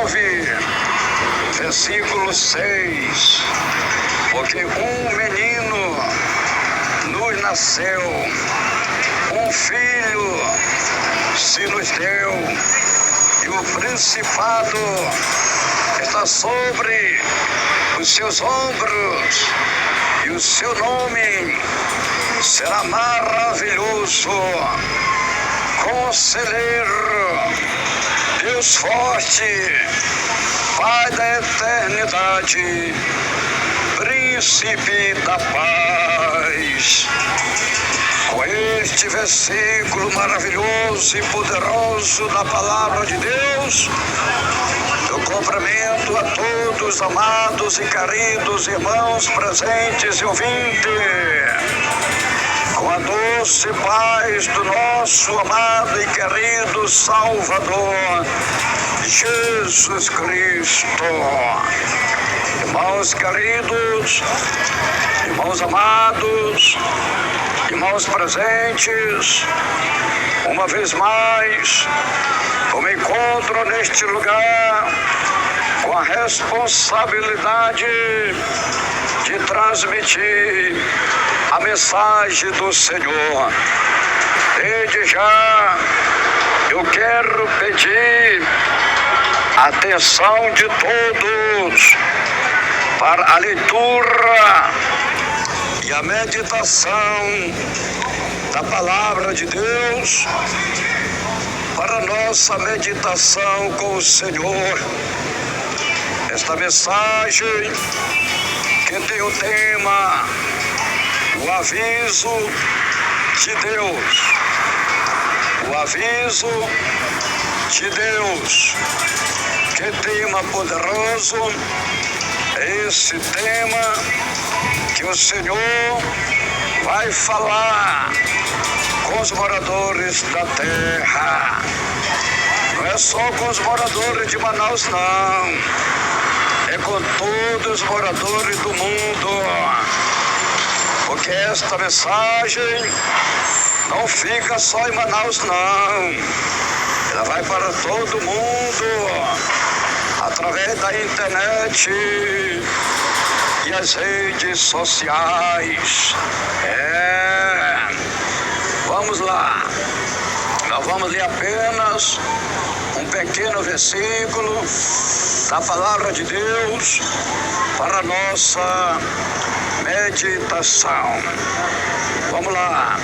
9, versículo 6. Porque um menino nos nasceu, um filho se nos deu, e o principado está sobre os seus ombros, e o seu nome será maravilhoso, Conselheiro, Deus forte, Pai da eternidade, Príncipe da paz. Com este versículo maravilhoso e poderoso da palavra de Deus, eu cumprimento a todos, amados e queridos irmãos presentes e ouvintes, com a doce paz do nosso amado e querido Salvador, Jesus Cristo. Irmãos queridos, irmãos amados, irmãos presentes, uma vez mais, eu me encontro neste lugar com a responsabilidade de transmitir a mensagem do Senhor. Desde já, eu quero pedir a atenção de todos para a leitura e a meditação da palavra de Deus, para nossa meditação com o Senhor. Esta mensagem que tem o tema o aviso de Deus. O aviso de Deus. Que tema poderoso é esse tema que o Senhor vai falar com os moradores da terra. Não é só com os moradores de Manaus, não. É com todos os moradores do mundo. Porque esta mensagem não fica só em Manaus, não. Ela vai para todo mundo, através da internet e as redes sociais. Vamos lá. Nós vamos ler apenas um pequeno versículo da palavra de Deus para a nossa meditação. Vamos lá.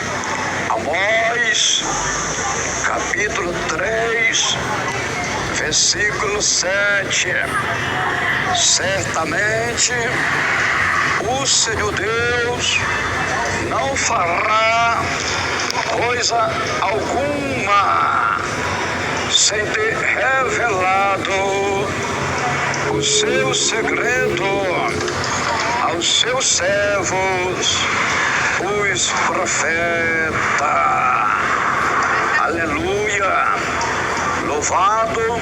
Amós, capítulo 3, versículo 7. Certamente o Senhor Deus não fará coisa alguma sem ter revelado o seu segredo aos seus servos, os profetas. Aleluia! Louvado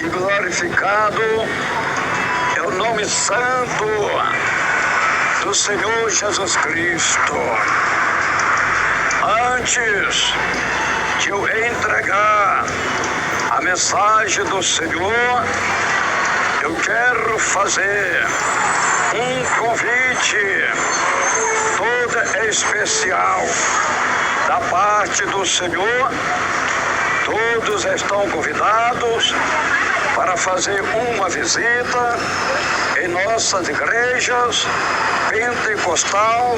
e glorificado é o nome santo do Senhor Jesus Cristo. Antes de eu entregar a mensagem do Senhor, eu quero fazer um convite todo especial da parte do Senhor. Todos estão convidados para fazer uma visita em nossas igrejas pentecostal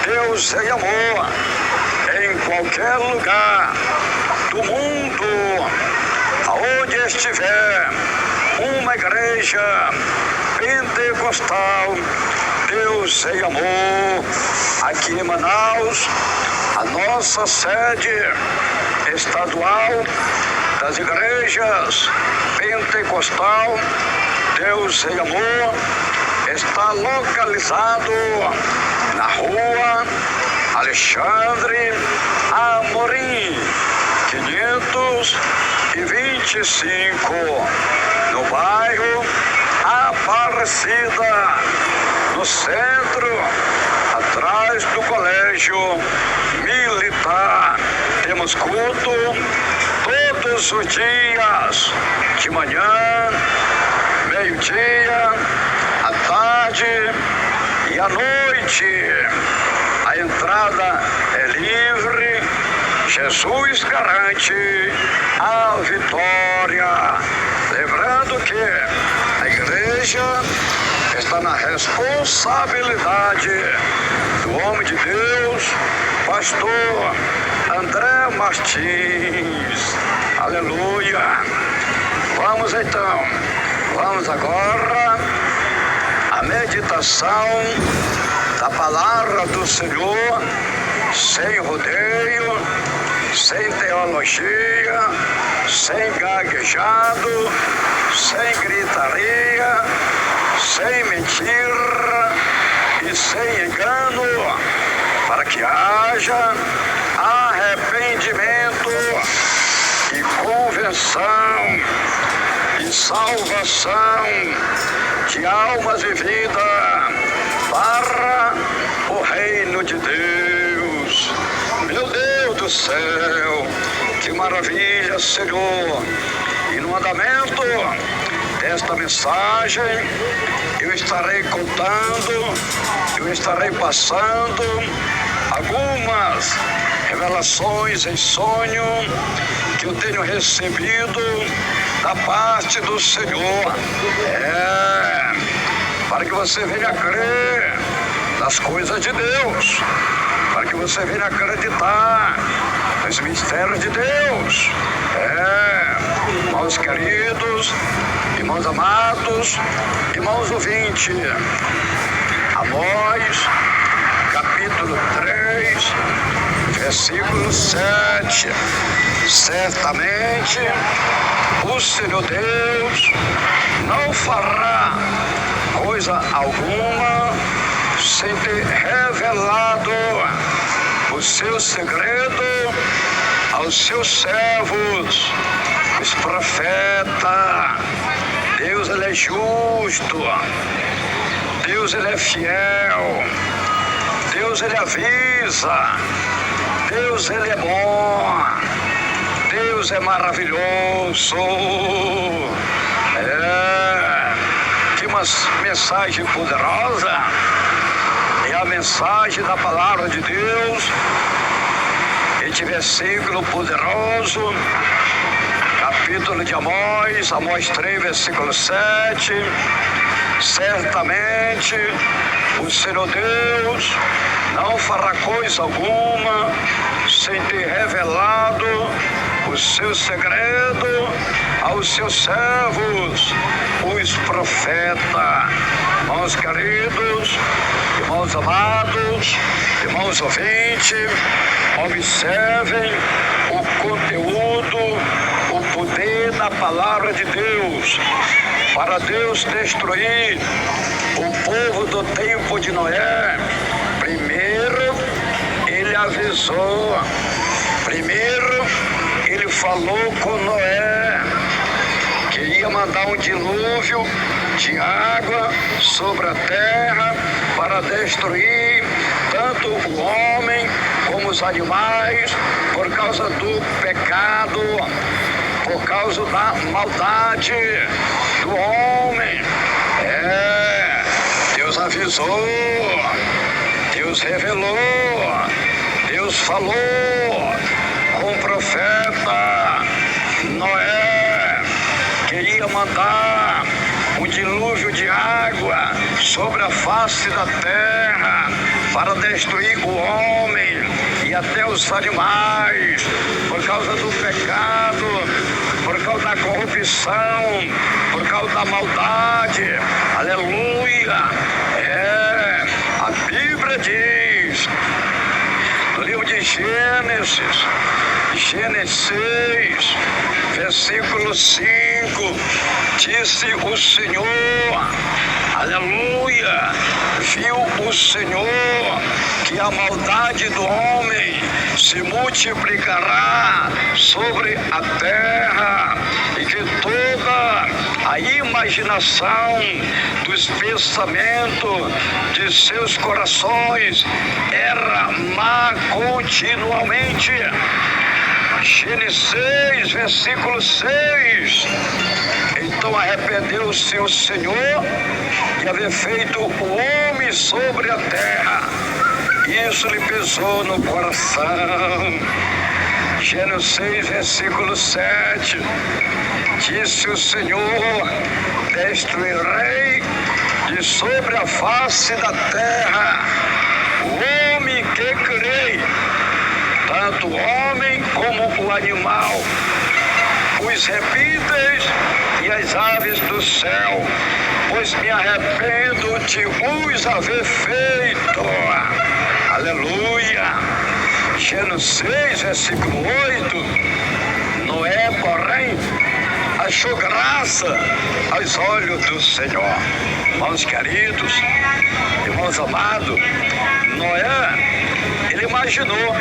Deus e Amor, em qualquer lugar do mundo, aonde estiver uma igreja pentecostal Deus e Amor. Aqui em Manaus, a nossa sede estadual das igrejas pentecostal Deus e Amor está localizado na rua Alexandre Amorim, 525, no bairro Aparecida, no centro, atrás do Colégio Militar. Temos culto todos os dias, de manhã, meio-dia, à tarde e à noite. A entrada é livre. Jesus garante a vitória. Lembrando que a igreja está na responsabilidade do homem de Deus, pastor André Martins. Aleluia. Vamos agora à meditação da palavra do Senhor, sem rodeio, sem teologia, sem gaguejado, sem gritaria, sem mentira e sem engano, para que haja arrependimento e conversão e salvação de almas e vida para o reino de Deus. Meu Deus do céu, que maravilha, Senhor! E no andamento desta mensagem, eu estarei contando, eu estarei passando algumas revelações em sonho que eu tenho recebido da parte do Senhor. Para que você venha crer nas coisas de Deus, para que você venha acreditar nos mistérios de Deus. Irmãos queridos, irmãos amados, irmãos ouvintes, Amós, capítulo 3, versículo 7. Certamente o Senhor Deus não fará coisa alguma sem ter revelado o seu segredo aos seus servos, os profetas. Deus, ele é justo. Deus, ele é fiel. Deus, ele avisa. Deus, ele é bom. Deus é maravilhoso. Que uma mensagem poderosa. É a mensagem da palavra de Deus. Este versículo poderoso, capítulo de Amós, Amós 3, versículo 7. Certamente o Senhor Deus não fará coisa alguma sem ter revelado o seu segredo aos seus servos, os profetas. Irmãos queridos, irmãos amados, irmãos ouvintes, observem o conteúdo, o poder da palavra de Deus. Para Deus destruir o povo do tempo de Noé, primeiro ele avisou, primeiro ele falou com Noé que ia mandar um dilúvio de água sobre a terra para destruir tanto o homem como os animais por causa do pecado, por causa da maldade do homem. Deus avisou, Deus revelou, Deus falou com o profeta Noé que ia mandar um dilúvio de água sobre a face da terra para destruir o homem e até os animais por causa do pecado, por causa da corrupção, por causa da maldade. Aleluia! A Bíblia diz no livro de Gênesis 6, versículo 5, disse o Senhor, aleluia, viu o Senhor que a maldade do homem se multiplicará sobre a terra e que toda a imaginação dos pensamentos de seus corações era má continuamente. Gênesis 6, versículo 6. Então arrependeu-se o Senhor de haver feito o homem sobre a terra. Isso lhe pesou no coração. Gênesis 6, versículo 7. Disse o Senhor: destruirei de sobre a face da terra o homem que criei, tanto o homem como o animal, os répteis e as aves do céu, pois me arrependo de os haver feito. Aleluia. Gênesis 6, versículo 8. Noé, porém, achou graça aos olhos do Senhor. Irmãos queridos, irmãos amados, Noé, ele imaginou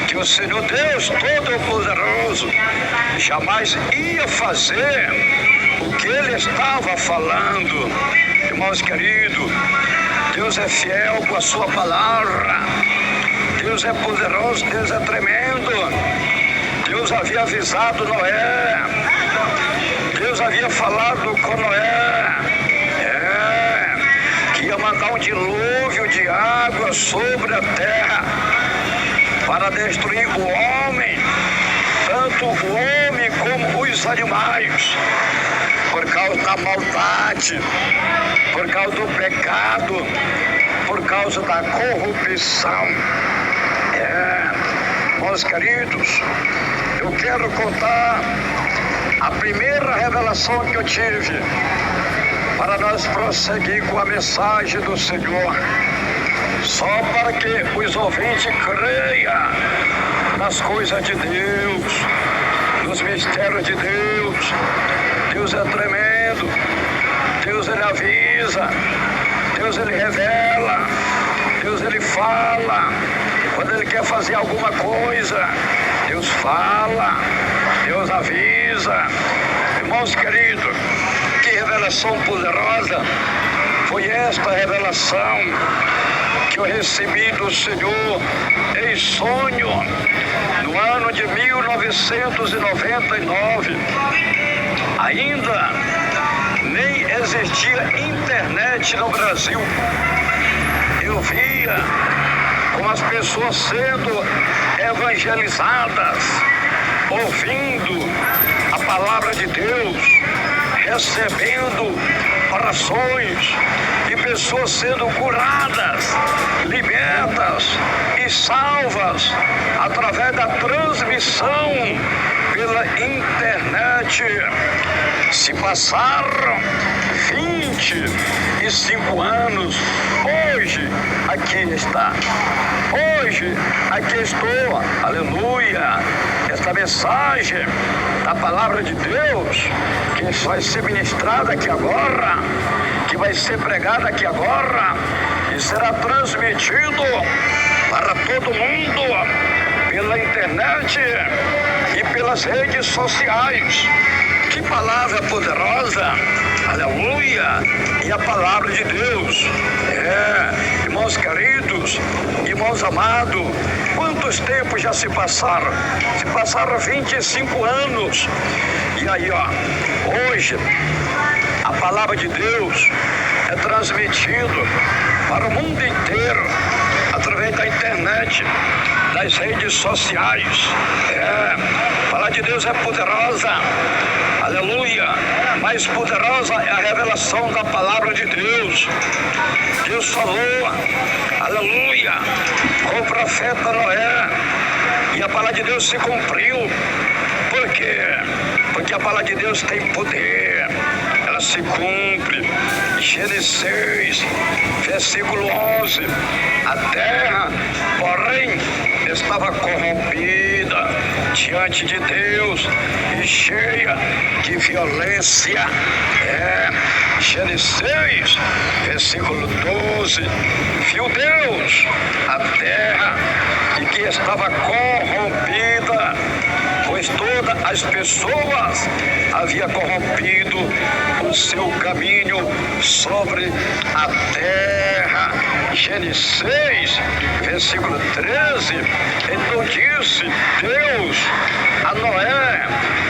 que o Senhor Deus Todo-Poderoso jamais ia fazer o que ele estava falando. Irmãos queridos, Deus é fiel com a sua palavra. Deus é poderoso, Deus é tremendo. Deus havia avisado Noé. Deus havia falado com Noé. Que ia mandar um dilúvio de água sobre a terra para destruir o homem, tanto o homem como os animais, por causa da maldade, por causa do pecado, por causa da corrupção. Meus queridos, eu quero contar a primeira revelação que eu tive para nós prosseguir com a mensagem do Senhor, só para que os ouvintes creiam nas coisas de Deus, nos mistérios de Deus. Deus é tremendo, Deus ele avisa, Deus ele revela, Deus ele fala. Quando ele quer fazer alguma coisa, Deus fala, Deus avisa. Irmãos queridos, que revelação poderosa foi esta revelação que eu recebi do Senhor em sonho no ano de 1999. Ainda nem existia internet no Brasil. Eu via como as pessoas sendo evangelizadas, ouvindo a palavra de Deus, recebendo orações e pessoas sendo curadas, libertas e salvas através da transmissão pela internet. Se passaram 25 anos, hoje aqui está. Hoje aqui estou, aleluia. Esta mensagem da palavra de Deus, que vai ser ministrada aqui agora, que vai ser pregada aqui agora, e será transmitido para todo mundo pela internet e pelas redes sociais. Que palavra poderosa, aleluia, e a palavra de Deus. Irmãos queridos, irmãos amados, quantos tempos já se passaram? Se passaram 25 anos. E aí, hoje, a palavra de Deus é transmitida para o mundo inteiro, através da internet, das redes sociais. A palavra de Deus é poderosa, aleluia. Mais poderosa é a revelação da palavra de Deus. Deus falou, aleluia, com o profeta Noé, e a palavra de Deus se cumpriu. Por quê? Porque a palavra de Deus tem poder, ela se cumpre. Gênesis 6, versículo 11. A terra, porém, estava corrompida diante de Deus e cheia de violência. Gênesis 6, versículo 12. Viu Deus a terra e que estava corrompida, pois todas as pessoas haviam corrompido o seu caminho sobre a terra. Gênesis 6, versículo 13. Então disse Deus a Noé: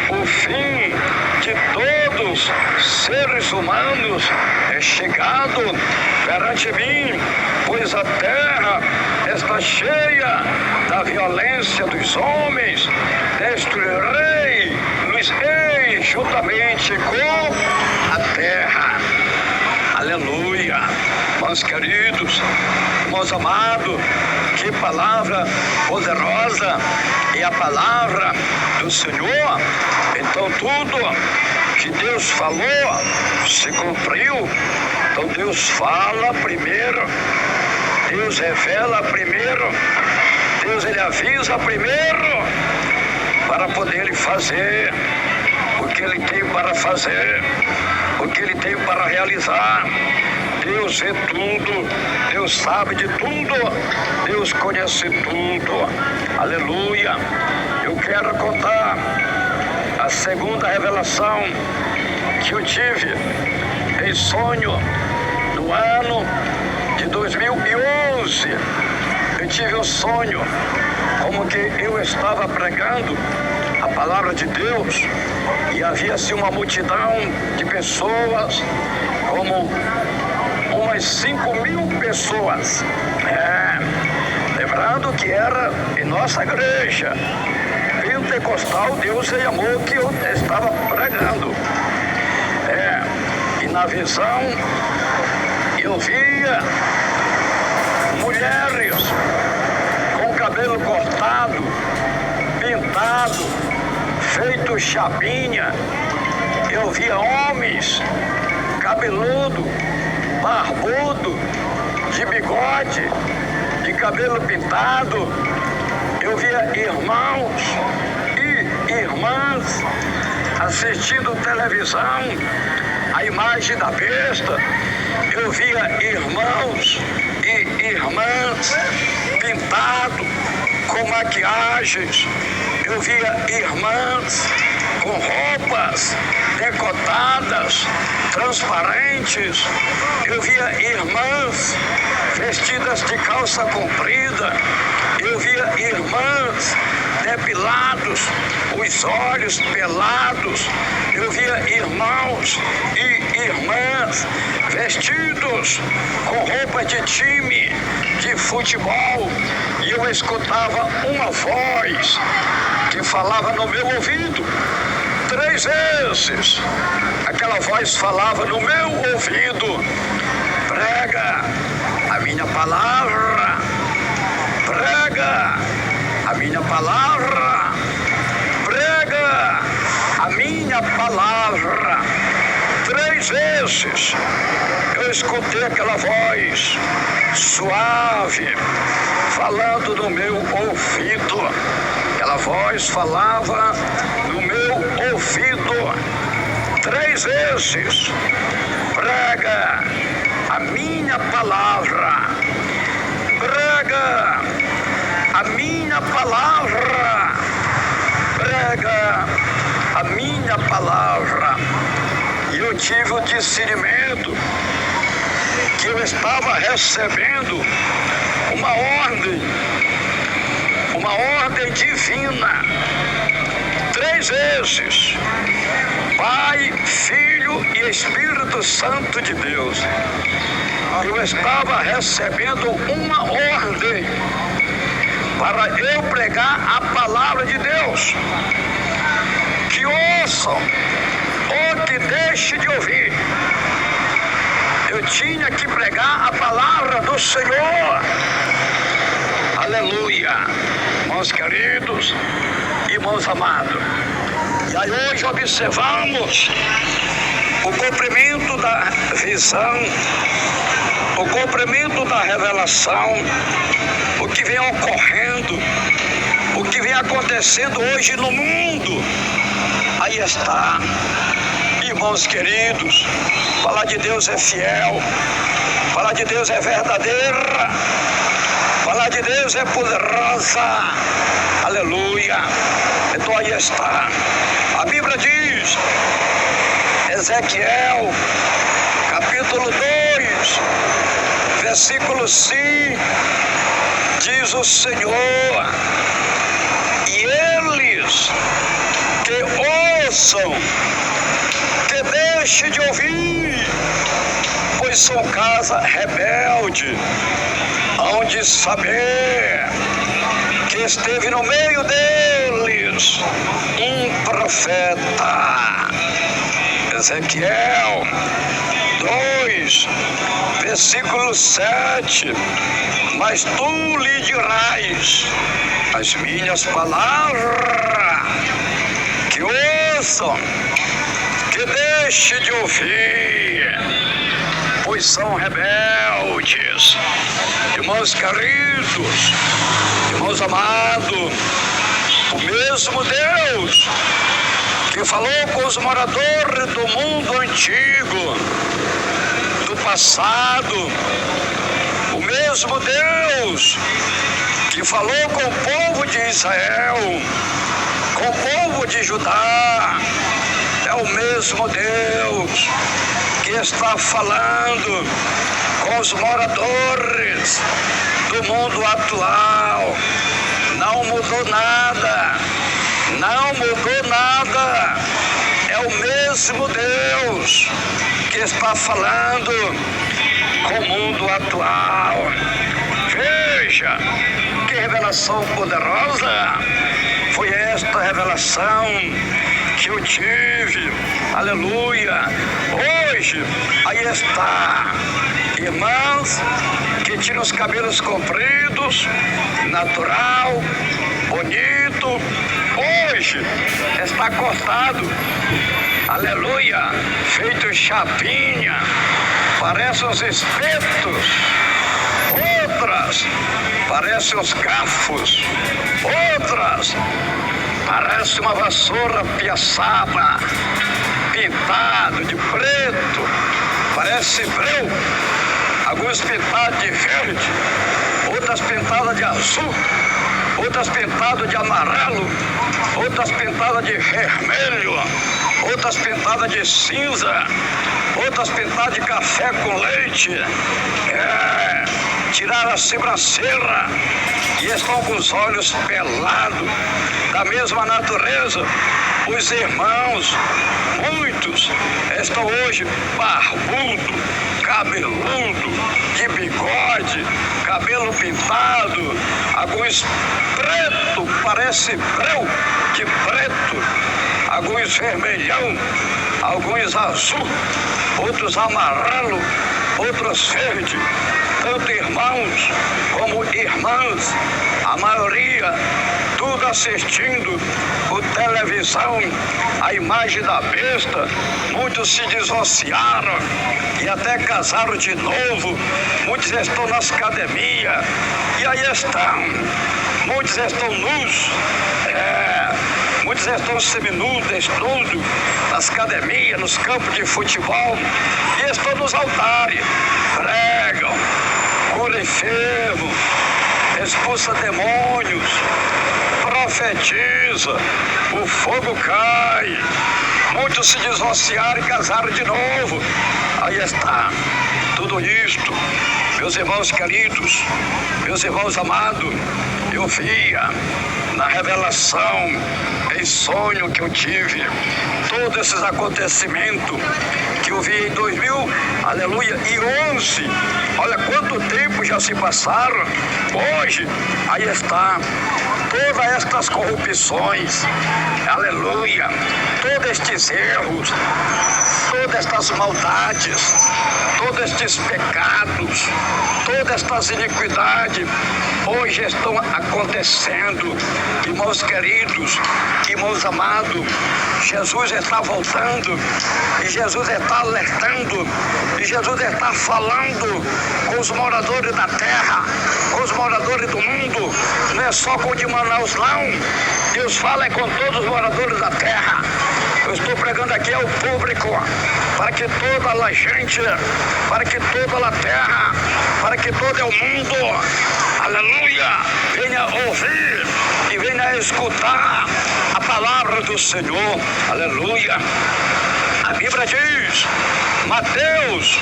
o fim de todos seres humanos é chegado perante mim, pois a terra está cheia da violência dos homens. Destruirei os reis juntamente com a terra. Aleluia. Irmãos queridos, irmãos amados, que palavra poderosa é a palavra do Senhor. Então tudo que Deus falou se cumpriu. Então Deus fala primeiro, Deus revela primeiro, Deus ele avisa primeiro para poder fazer o que ele tem para fazer, o que ele tem para realizar. Deus vê tudo, Deus sabe de tudo, Deus conhece tudo. Aleluia. Eu quero contar a segunda revelação que eu tive em sonho no ano de 2011. Eu tive um sonho como que eu estava pregando a palavra de Deus e havia-se uma multidão de pessoas, como umas 5.000 pessoas. Lembrando que era em nossa igreja pentecostal, Deus e Amor, que eu estava pregando. E na visão eu via mulheres com cabelo cortado, pintado, feito chapinha. Eu via homens cabeludo, barbudo, de bigode, de cabelo pintado. Eu via irmãos e irmãs assistindo televisão, a imagem da besta. Eu via irmãos e irmãs pintados com maquiagens. Eu via irmãs com roupas decotadas, transparentes. Eu via irmãs vestidas de calça comprida. Eu via irmãs depilados, os olhos pelados. Eu via irmãos e irmãs vestidos com roupa de time de futebol. E eu escutava uma voz que falava no meu ouvido 3 vezes. Aquela voz falava no meu ouvido: prega a minha palavra, prega a minha palavra, prega a minha palavra. 3 vezes eu escutei aquela voz suave falando no meu ouvido. Aquela voz falava no meu ouvido 3 vezes: prega a minha palavra, prega a minha palavra, prega a minha palavra. E eu tive o discernimento que eu estava recebendo uma ordem divina. 3 vezes: Pai, Filho e Espírito Santo de Deus. Eu estava recebendo uma ordem para eu pregar a palavra de Deus. Que ouçam ou que deixe de ouvir. Eu tinha que pregar a palavra do Senhor. Aleluia. Irmãos queridos, irmãos amados. E aí hoje observamos o cumprimento da visão, o cumprimento da revelação, o que vem ocorrendo, o que vem acontecendo hoje no mundo. Aí está, irmãos queridos, falar de Deus é fiel, falar de Deus é verdadeira, falar de Deus é poderosa. Aleluia. Então aí está. A Bíblia diz, Ezequiel, capítulo 2, versículo 5, diz o Senhor: e eles que ouçam, que deixem de ouvir, pois são casa rebelde, hão de saber que esteve no meio deles um profeta. Ezequiel 2, versículo 7, mas tu lhe dirás as minhas palavras, que ouçam, que deixe de ouvir, pois são rebeldes. Irmãos queridos, irmãos amados, o mesmo Deus que falou com os moradores do mundo antigo, do passado, o mesmo Deus que falou com o povo de Israel, com o povo de Judá, é o mesmo Deus que está falando com os moradores do mundo atual. Não mudou nada, não mudou nada. É o mesmo Deus que está falando com o mundo atual. Veja que revelação poderosa foi esta revelação que eu tive, aleluia. Hoje, aí está, irmãos que tinham os cabelos compridos, natural, bonito, hoje está cortado, aleluia, feito chapinha, parece os espetos, outras parecem os garfos, outras parece uma vassoura piaçaba, pintado de preto, parece breu, alguns pintados de verde, outras pintadas de azul, outras pintadas de amarelo, outras pintadas de vermelho, outras pintadas de cinza, outras pintadas de café com leite. Tiraram a sobrancelha e estão com os olhos pelados, da mesma natureza. Os irmãos, muitos, estão hoje barbudo, cabeludo, de bigode, cabelo pintado, alguns preto, parece breu de preto, alguns vermelhão, alguns azul, outros amarelo, outros verde. Tanto irmãos como irmãs, a maioria tudo assistindo por televisão, a imagem da besta. Muitos se divorciaram e até casaram de novo. Muitos estão nas academias e aí estão. Muitos estão nus, muitos estão seminus, desnudos, nas academias, nos campos de futebol, e estão nos altares, pregam, cura enfermo, expulsa demônios, profetiza, o fogo cai. Muitos se divorciaram e casaram de novo. Aí está, tudo isto, meus irmãos queridos, meus irmãos amados, eu via na revelação, em sonho que eu tive, todos esses acontecimentos que eu vi em 2000, aleluia, e 11. Olha quanto tempo já se passaram. Hoje, aí está, todas estas corrupções, aleluia, todos estes erros, todas estas maldades, todos estes pecados, todas estas iniquidades, hoje estão acontecendo. Irmãos queridos, irmãos amados, Jesus está voltando, e Jesus está alertando, e Jesus está falando com os moradores da terra, com os moradores do mundo. Não é só com o de Manaus, não. Deus fala com todos os moradores da terra. Eu estou pregando aqui ao público, para que toda a gente, para que toda a terra, para que todo o mundo, aleluia, venha ouvir e venha escutar a palavra do Senhor, aleluia. A Bíblia diz, Mateus,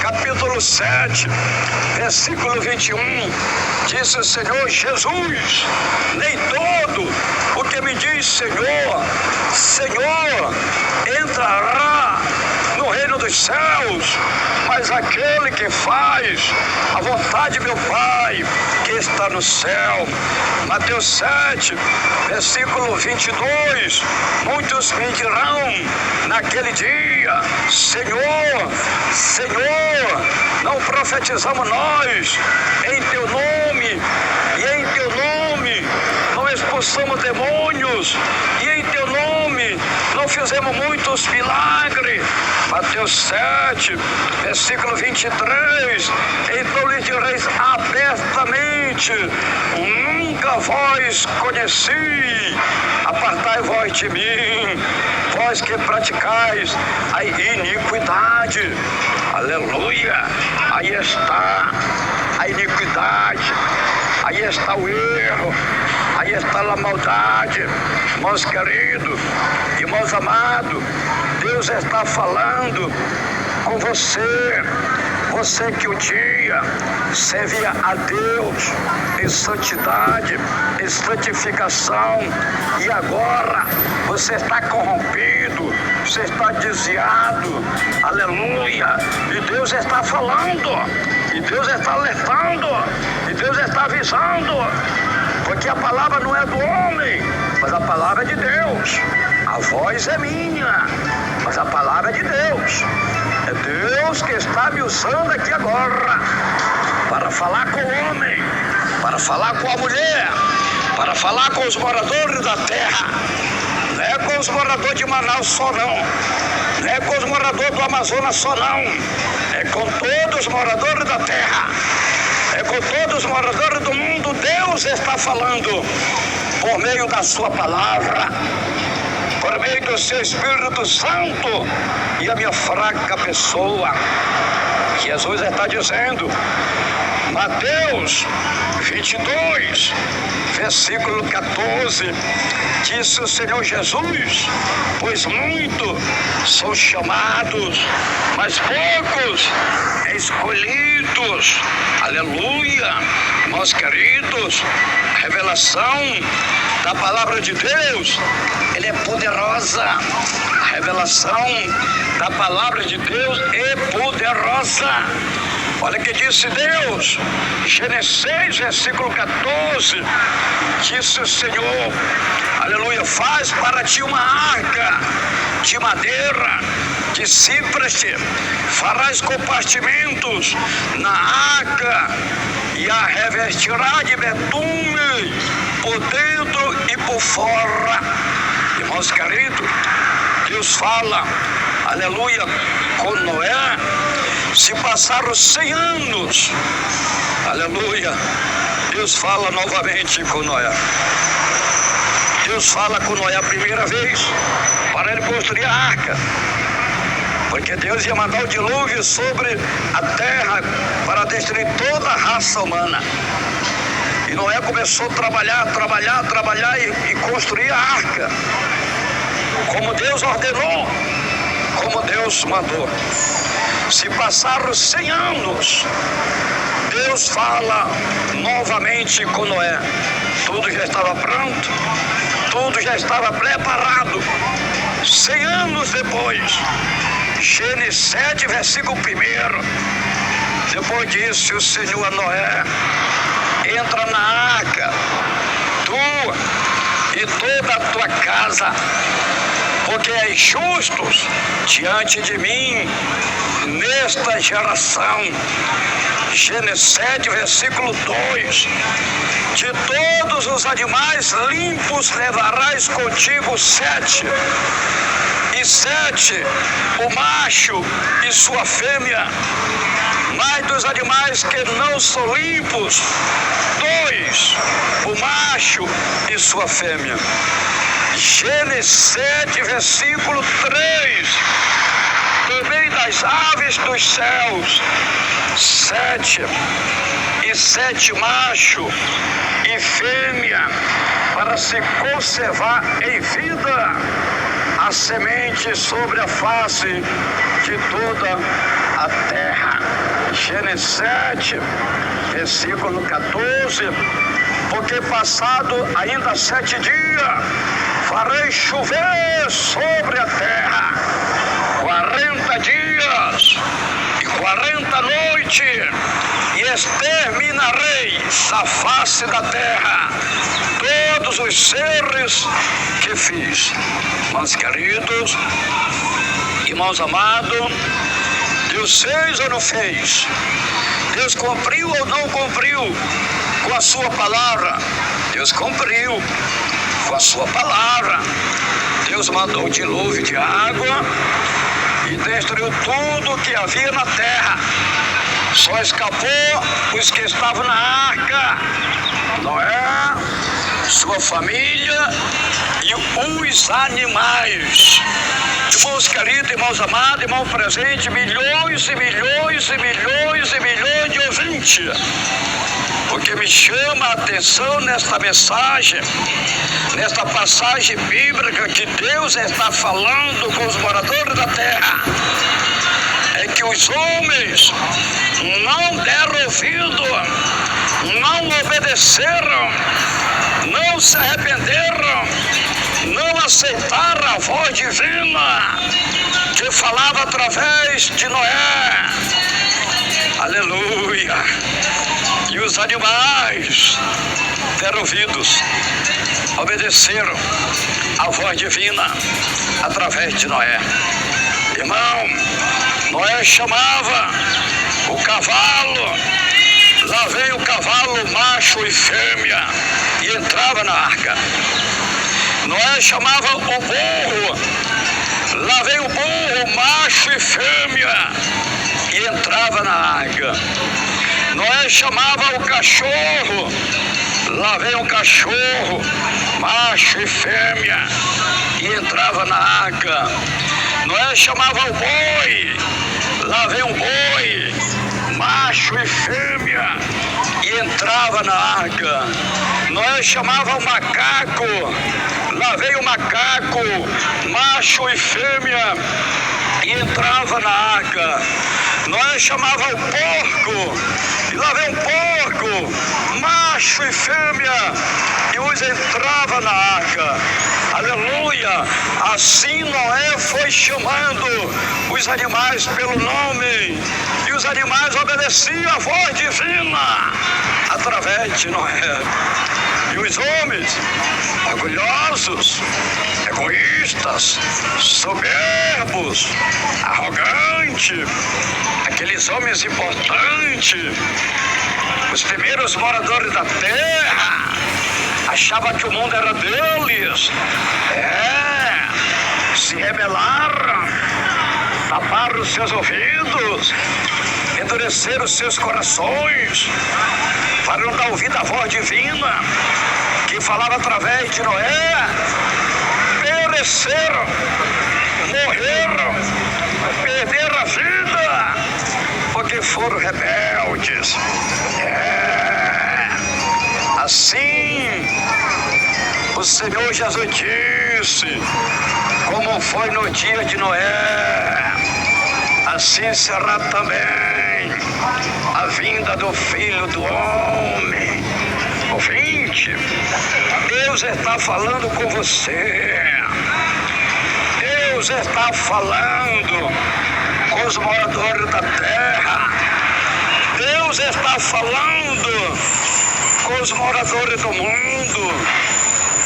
capítulo 7, versículo 21, disse o Senhor Jesus: nem todo o que me diz Senhor, Senhor, entrará no reino dos céus, mas aquele que faz a vontade de meu Pai que está no céu. Mateus 7, versículo 22, muitos me dirão naquele dia: Senhor, Senhor, não profetizamos nós em teu nome, e em teu nome não expulsamos demônios, e em teu nome não fizemos muitos milagres. Mateus 7, versículo 23, então lhes direis abertamente: nunca vós conheci, apartai-vos de mim, vós que praticais a iniquidade. Aleluia! Aí está a iniquidade, aí está o erro, aí está a maldade. Irmãos queridos, irmãos amados, Deus está falando com você. Você que um dia servia a Deus em santidade, em santificação, e agora você está corrompido, você está desviado, aleluia, e Deus está falando, e Deus está alertando, e Deus está avisando, porque a palavra não é do homem, mas a palavra é de Deus. A voz é minha, mas a palavra é de Deus. É Deus que está me usando aqui agora para falar com o homem, para falar com a mulher, para falar com os moradores da terra. Não é com os moradores de Manaus só não, não é com os moradores do Amazonas só não, é com todos os moradores da terra, é com todos os moradores do mundo. Deus está falando por meio da sua palavra, por meio do seu Espírito Santo e a minha fraca pessoa. Jesus está dizendo, Mateus 22, versículo 14, disse o Senhor Jesus: pois muitos são chamados, mas poucos escolhidos. Aleluia! Meus queridos, revelação da palavra de Deus, ele é poderosa. A revelação da palavra de Deus é poderosa. Olha o que disse Deus, Gênesis 6, versículo 14, disse o Senhor, aleluia: faz para ti uma arca de madeira, de cipreste, farás compartimentos na arca e a revestirá de betume por dentro e por fora. Irmãos queridos, Deus fala, aleluia, com Noé. Se passaram 100 anos, aleluia, Deus fala novamente com Noé. Deus fala com Noé a primeira vez para ele construir a arca, porque Deus ia mandar o dilúvio sobre a terra para destruir toda a raça humana. E Noé começou a trabalhar e construir a arca, como Deus ordenou, como Deus mandou. Se passaram 100 anos, Deus fala novamente com Noé. Tudo já estava pronto, tudo já estava preparado. 100 anos depois, Gênesis 7, versículo 1. Depois disse o Senhor a Noé: entra na arca, tu e toda a tua casa, porque és justos diante de mim nesta geração. Gênesis 7, versículo 2. De todos os animais limpos levarás contigo 7, e 7 o macho e sua fêmea. Mas dos animais que não são limpos, 2 o macho e sua fêmea. Gênesis 7, versículo 3. Também das aves dos céus, 7, e 7 macho e fêmea, para se conservar em vida. a semente sobre a face de toda a terra. Gênesis 7, versículo 14. Porque passado ainda 7 dias, farei chover sobre a terra 40 dias e 40 noites, e exterminarei da face da terra todos os seres que fiz. Irmãos queridos, irmãos amados, Deus fez ou não fez? Deus cumpriu ou não cumpriu com a sua palavra? Deus cumpriu com a sua palavra. Deus mandou um dilúvio de água e destruiu tudo que havia na terra. Só escapou os que estavam na arca: Noé, sua família e os animais. Irmãos queridos, irmãos amados, irmão presente, milhões e milhões e milhões e milhões de ouvintes. O que me chama a atenção nesta mensagem, nesta passagem bíblica que Deus está falando com os moradores da terra, é que os homens não deram ouvido, não obedeceram, não se arrependeram, não aceitaram a voz divina que falava através de Noé. Aleluia! E os animais deram ouvidos, obedeceram a voz divina através de Noé. Irmão, Noé chamava o cavalo, lá vem o cavalo macho e fêmea, e entrava na arca. Noé chamava o burro, lá vem o burro macho e fêmea, e entrava na arca. Noé chamava o cachorro, lá vem o cachorro macho e fêmea, e entrava na arca. Noé chamava o boi, lá vem o boi macho e fêmea, e entrava na arca. Noé chamava o macaco, lá veio o macaco macho e fêmea, e entrava na arca. Noé chamava o porco, e lá vem um porco macho e fêmea, e os entrava na arca. Aleluia! Assim Noé foi chamando os animais pelo nome, e os animais obedeciam a voz divina através de Noé. E os homens, orgulhosos, egoístas, soberbos, arrogantes, aqueles homens importantes, os primeiros moradores da terra, achavam que o mundo era deles. Se rebelaram, taparam os seus ouvidos, endureceram os seus corações, para não dar ouvido à voz divina que falava através de Noé. Pereceram, morreram, perderam a vida, porque foram rebeldes. Assim, o Senhor Jesus disse, como foi no dia de Noé, assim será também a vinda do Filho do Homem. Ouvinte, Deus está falando com você. Deus está falando com os moradores da terra. Deus está falando com os moradores do mundo.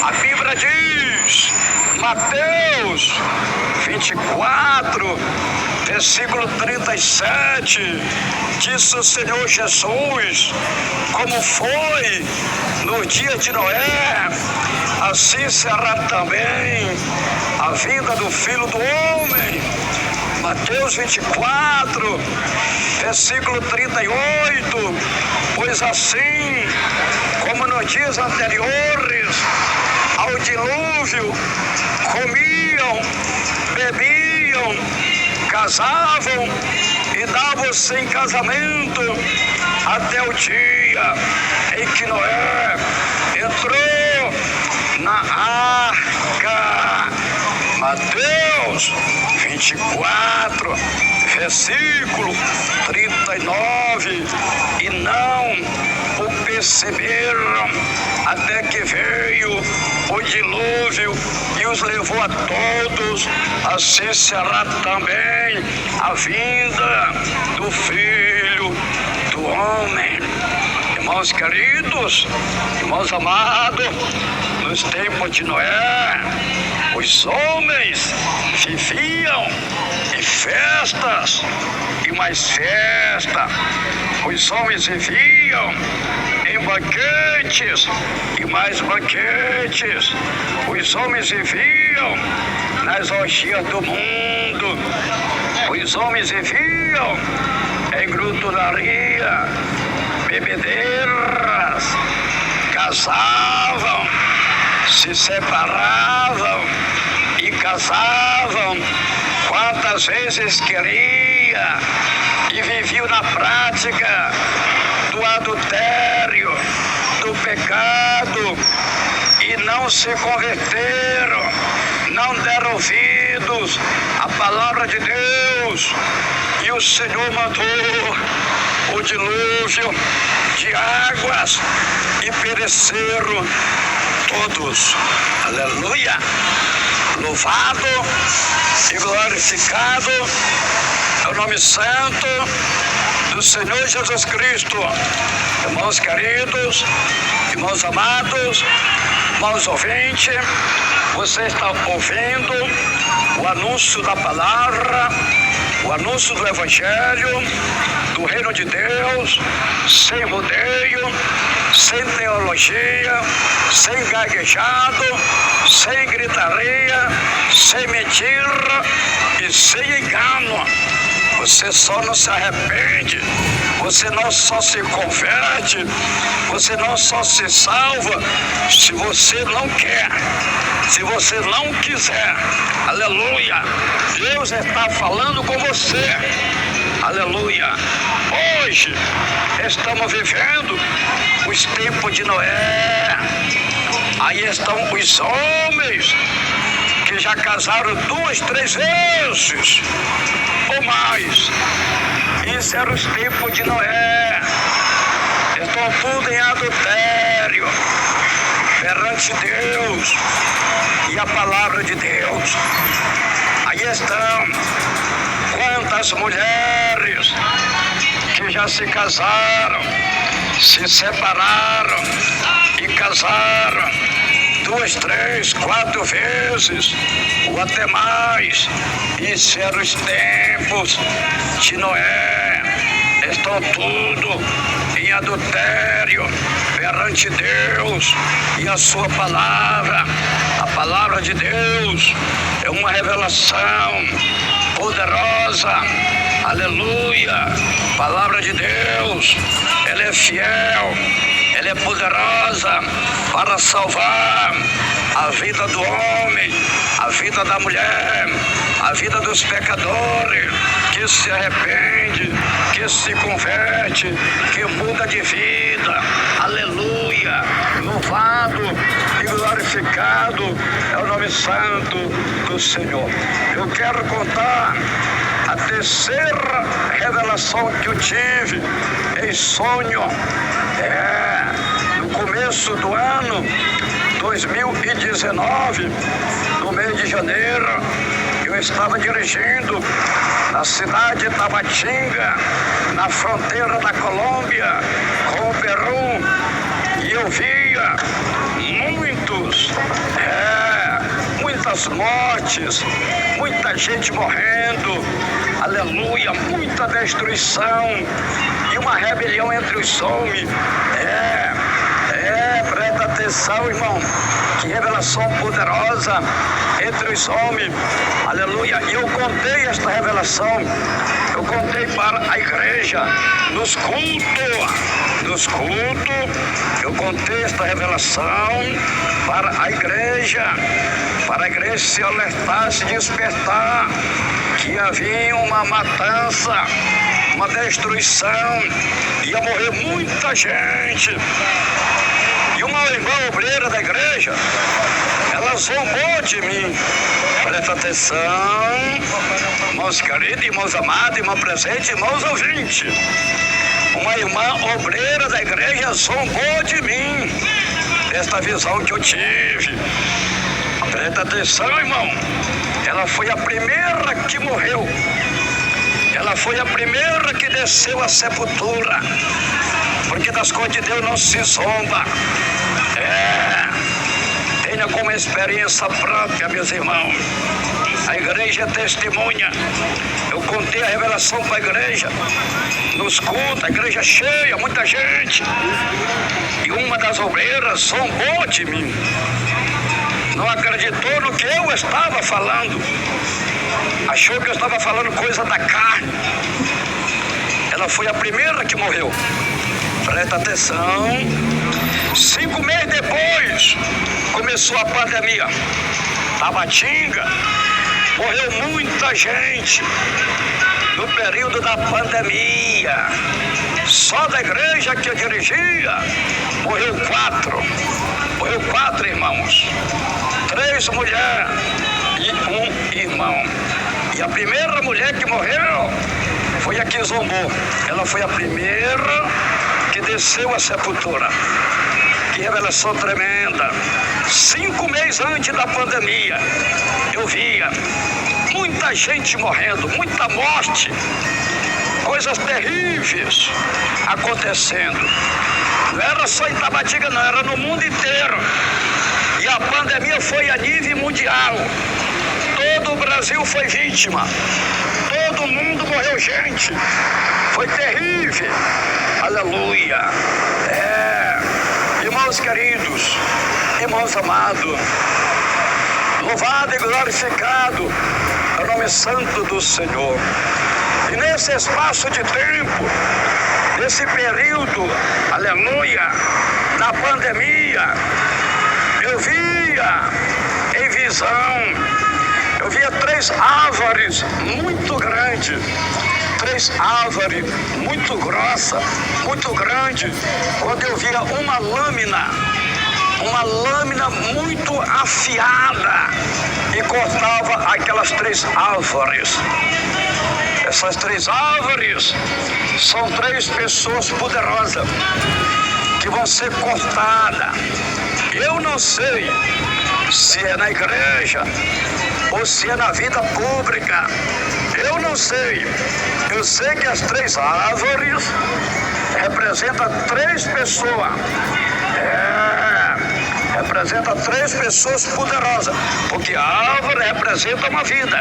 A Bíblia diz, Mateus 24, versículo 37, disse o Senhor Jesus, como foi no dia de Noé, assim será também a vinda do Filho do Homem. Mateus 24, versículo 38, pois assim como nos dias anteriores ao dilúvio, comiam, bebiam, casavam e davam-se em casamento até o dia em que Noé entrou na arca. Mateus 24, versículo 39. E não o perceberam até que veio o dilúvio e os levou a todos. Assim será também a vinda do Filho do Homem. Irmãos queridos, irmãos amados, nos tempos de Noé, os homens viviam em festas e mais festa. Os homens viviam em banquetes e mais banquetes. Os homens viviam nas orgias do mundo. Os homens viviam em glutonaria, bebedeiras, casavam, se separavam e casavam quantas vezes queria e viviam na prática do adultério, do pecado e não se converteram, não deram ouvidos à palavra de Deus. E o Senhor mandou o dilúvio de águas e pereceram todos. Aleluia! Louvado e glorificado é o nome santo do Senhor Jesus Cristo. Irmãos queridos, irmãos amados, irmãos ouvintes, você está ouvindo o anúncio da palavra, o anúncio do Evangelho, do Reino de Deus, sem rodeio, sem teologia, sem gaguejado, sem gritaria, sem mentira e sem engano. Você só não se arrepende, você não só se converte, você não só se salva se você não quer, se você não quiser. Aleluia! Deus está falando com você. Aleluia! Hoje estamos vivendo os tempos de Noé. Aí estão os homens que já casaram 2, 3 vezes ou mais. Isso era os tempos de Noé. Estão tudo em adultério perante Deus e a palavra de Deus. Aí estão quantas mulheres que já se casaram, se separaram e casaram 2, 3, 4 vezes ou até mais. Isso eram os tempos de Noé. Estão tudo em adultério perante Deus e a sua palavra. A palavra de Deus é uma revelação poderosa. Aleluia! Palavra de Deus, ela é fiel, ela é poderosa para salvar a vida do homem, a vida da mulher, a vida dos pecadores que se arrepende, que se converte, que muda de vida. Aleluia! Louvado e glorificado é o nome santo do Senhor. Eu quero contar a terceira revelação que eu tive em sonho. No começo do ano 2019, no mês de janeiro, eu estava dirigindo na cidade de Tabatinga, na fronteira da Colômbia com o Peru, e eu via muitas mortes, muita gente morrendo, aleluia, muita destruição e uma rebelião entre os homens. Presta atenção, irmão, que revelação poderosa entre os homens, aleluia. E eu contei esta revelação, eu contei para a igreja, nos cultos, eu contei esta revelação para a igreja se alertar, se despertar, que havia uma matança, uma destruição, ia morrer muita gente. E uma uma irmã obreira da igreja, ela zombou de mim. Presta atenção, irmãos queridos, irmãos amados, irmão presente, irmãos ouvintes. Uma irmã obreira da igreja zombou de mim, desta visão que eu tive. Presta atenção, irmão. Ela foi a primeira que morreu. Ela foi a primeira que desceu à sepultura. Porque das coisas de Deus não se zomba. Tenha como experiência própria, meus irmãos. A igreja é testemunha. Eu contei a revelação para a igreja. Nos cultos, a igreja cheia, muita gente. E uma das obreiras zombou de mim. Não acreditou no que eu estava falando. Achou que eu estava falando coisa da carne. Ela foi a primeira que morreu. Presta atenção. 5 meses depois, começou a pandemia. Tabatinga. Morreu muita gente no período da pandemia. Só da igreja que eu dirigia, morreu 4. Morreu 4 irmãos. 3 mulheres e 1 irmão. E a primeira mulher que morreu foi a que zombou. Ela foi a primeira que desceu à sepultura. Que revelação tremenda. 5 meses antes da pandemia, eu via muita gente morrendo, muita morte, coisas terríveis acontecendo. Não era só em Tabatinga, não, era no mundo inteiro. E a pandemia foi a nível mundial. Todo o Brasil foi vítima. Todo mundo morreu gente. Foi terrível. Aleluia. Irmãos queridos, irmãos amados, louvado e glorificado é o nome santo do Senhor. E nesse espaço de tempo, nesse período, aleluia, da pandemia, eu via em visão, eu via 3 árvores muito grandes, 3 árvores muito grossas, muito grandes, quando eu via uma lâmina muito afiada e cortava aquelas 3 árvores. Essas 3 árvores são 3 pessoas poderosas que vão ser cortadas. Eu não sei se é na igreja ou se é na vida pública. Eu não sei. Eu sei que as 3 árvores representam 3 pessoas. Representa 3 pessoas poderosas. Porque a árvore representa uma vida.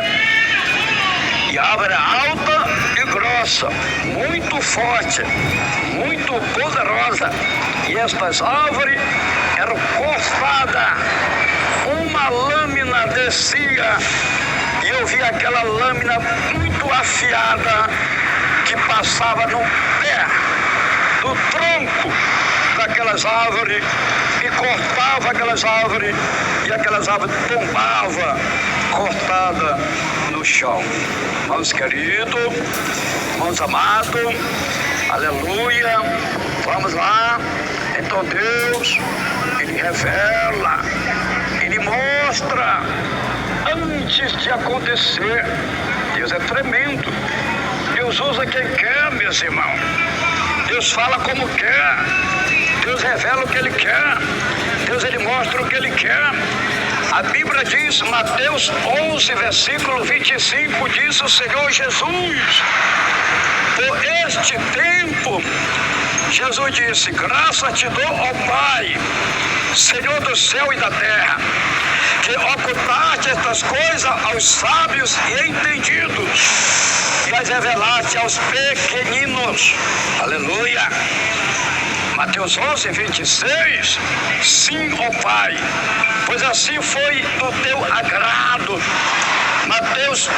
E a árvore é alta e grossa, muito forte, muito poderosa. E estas árvores eram cortadas. Uma lâmina descia e eu vi aquela lâmina muito afiada que passava no pé do tronco daquelas árvores e cortava aquelas árvores e aquelas árvores tombavam cortada no chão. Irmãos queridos, irmãos amados, aleluia, vamos lá. Então Deus, Ele revela, Ele mostra antes de acontecer. Deus é tremendo. Deus usa quem quer, meus irmãos. Deus fala como quer. Deus revela o que Ele quer. Deus, Ele mostra o que Ele quer. A Bíblia diz, Mateus 11, versículo 25, diz o Senhor Jesus: por este tempo, Jesus disse, graças te dou, ó Pai, Senhor do céu e da terra, que ocultaste estas coisas aos sábios e entendidos, e as revelaste aos pequeninos. Aleluia. Mateus 11, 26, sim, ó Pai, pois assim foi do teu agrado. Mateus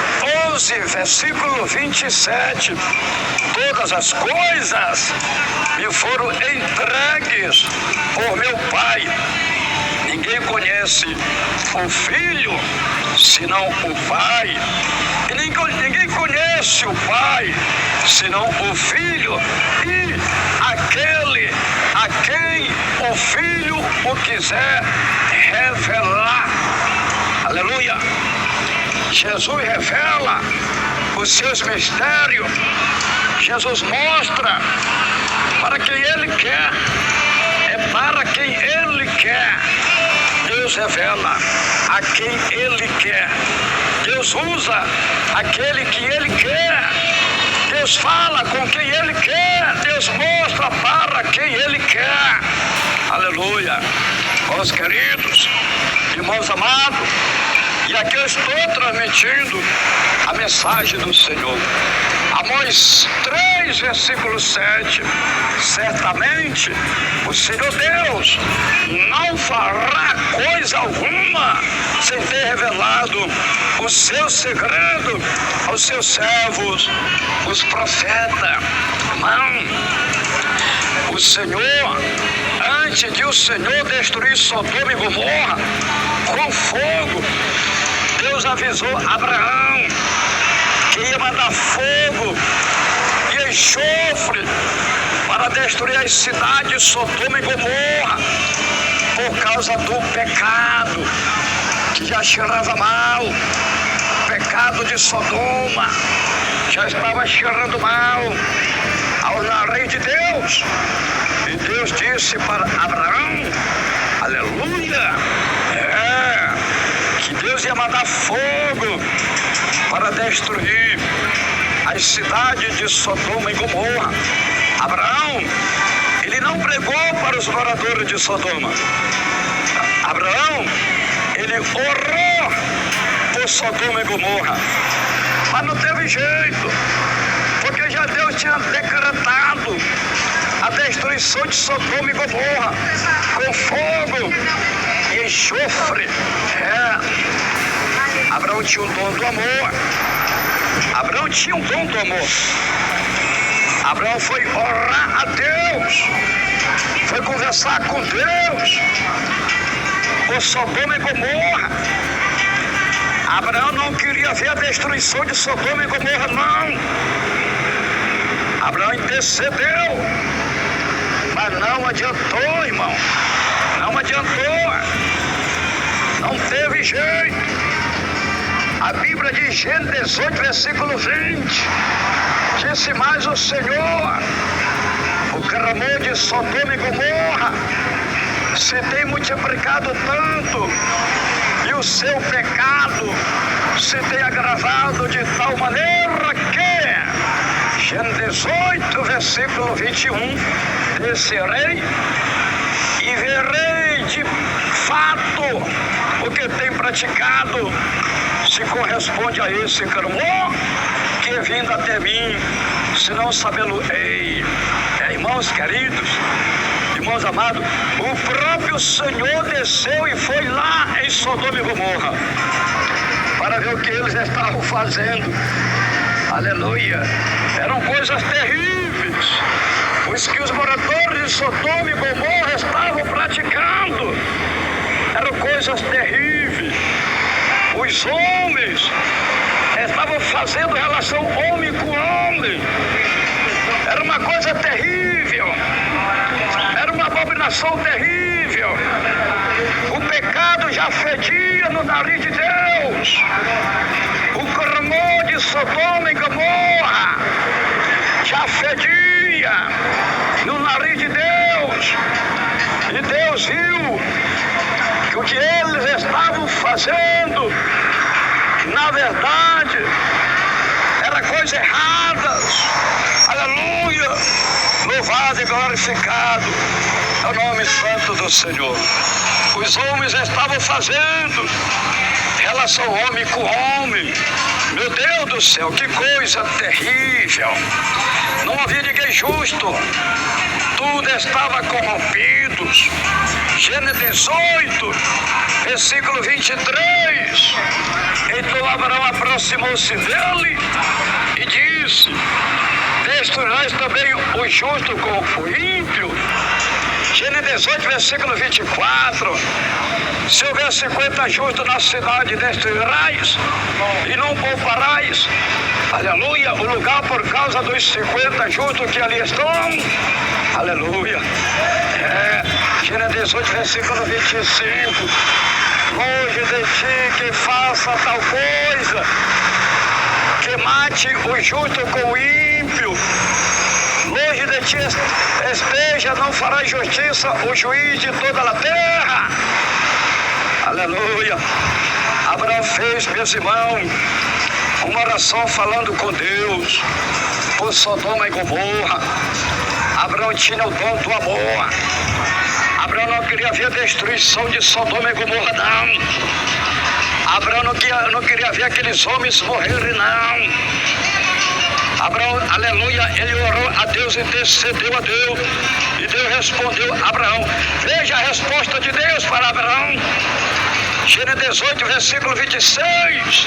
11, versículo 27, todas as coisas me foram entregues por meu Pai. Ninguém conhece o Filho, senão o Pai. E ninguém conhece o Pai, senão o Filho e aquele a quem o Filho o quiser revelar. Aleluia! Jesus revela os seus mistérios. Jesus mostra para quem Ele quer. É para quem Ele quer. Deus revela a quem Ele quer. Deus usa aquele que Ele quer. Deus fala com quem Ele quer. Deus mostra para quem Ele quer. Aleluia. Meus queridos, irmãos amados, e aqui eu estou transmitindo a mensagem do Senhor. Amós 3, versículo 7. Certamente o Senhor Deus não fará coisa alguma sem ter revelado o seu segredo aos seus servos, os profetas. Não. O Senhor, antes de o Senhor destruir Sodoma e Gomorra com fogo, Deus avisou Abraão que ia mandar fogo e enxofre para destruir as cidades de Sodoma e Gomorra por causa do pecado que já cheirava mal. O pecado de Sodoma já estava cheirando mal ao nariz de Deus. E Deus disse para Abraão, aleluia, que Deus ia mandar fogo para destruir as cidades de Sodoma e Gomorra. Abraão, ele não pregou para os moradores de Sodoma. Abraão, ele orou por Sodoma e Gomorra. Mas não teve jeito, porque já Deus tinha decretado a destruição de Sodoma e Gomorra com fogo e enxofre. Abraão tinha um dom do amor. Abraão tinha um dom do amor. Abraão foi orar a Deus, foi conversar com Deus por Sodoma e Gomorra. Abraão não queria ver a destruição de Sodoma e Gomorra, não. Abraão intercedeu, mas não adiantou, irmão. Não adiantou. Não teve jeito. A Bíblia diz, Gênesis 18, versículo 20, disse mais o Senhor, o clamor de Sodoma e Gomorra se tem multiplicado tanto, e o seu pecado se tem agravado de tal maneira que, Gênesis 18, versículo 21, descerei e verei de fato o que tem praticado, se corresponde a esse clamor que é vindo até mim, se não sabê-lo-ei. Irmãos queridos, irmãos amados, o próprio Senhor desceu e foi lá em Sodoma e Gomorra para ver o que eles estavam fazendo. Aleluia! Eram coisas terríveis, os que os moradores de Sodoma e Gomorra estavam praticando. Eram coisas terríveis. Os homens estavam fazendo relação homem com homem. Era uma coisa terrível. Era uma abominação terrível. O pecado já fedia no nariz de Deus. O clamor de Sodoma e Gomorra já fedia no nariz de Deus. E Deus viu que o que eles estavam fazendo, na verdade, era coisa errada. Aleluia! Louvado e glorificado é o nome santo do Senhor. Os homens estavam fazendo relação homem com homem. Meu Deus do céu, que coisa terrível! Não havia ninguém justo. Tudo estava corrompido. Gênesis 18, versículo 23. Então Abraão aproximou-se dele e disse, destruirás também o justo com o ímpio. Gênesis 18, versículo 24. Se houver 50 justos na cidade, destruirás e não pouparás. Aleluia, o lugar por causa dos 50 justos que ali estão. Aleluia. Gênesis 18, versículo 25. Longe de ti que faça tal coisa, que mate o justo com o ímpio. Longe de ti esteja, não fará justiça o juiz de toda a terra. Aleluia. Abraão fez, meus irmãos, uma oração falando com Deus por Sodoma e Gomorra. Abraão tinha o dom do amor. Abraão não queria ver a destruição de Sodoma e Gomorra, não. Abraão não queria ver aqueles homens morrerem, não. Abraão, aleluia, ele orou a Deus, intercedeu a Deus, e Deus respondeu a Abraão. Veja a resposta de Deus para Abraão. Gênesis 18, versículo 26.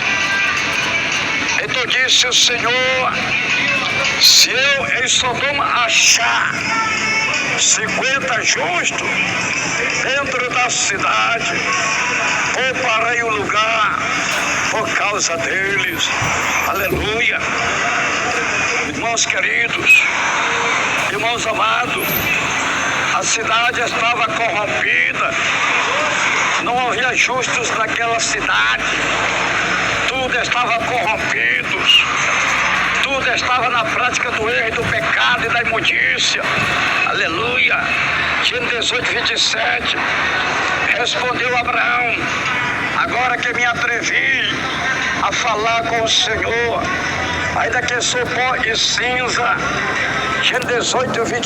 Então disse o Senhor: se eu em Sodoma achar 50 justos dentro da cidade, pouparei o lugar por causa deles. Aleluia. Irmãos queridos, irmãos amados, a cidade estava corrompida, não havia justos naquela cidade, tudo estava corrompido, tudo estava na prática do erro, do pecado e da imundícia. Aleluia. Gênesis 18, 27, respondeu Abraão: agora que me atrevi a falar com o Senhor, ainda que sou pó e cinza. Gênesis 18, 27.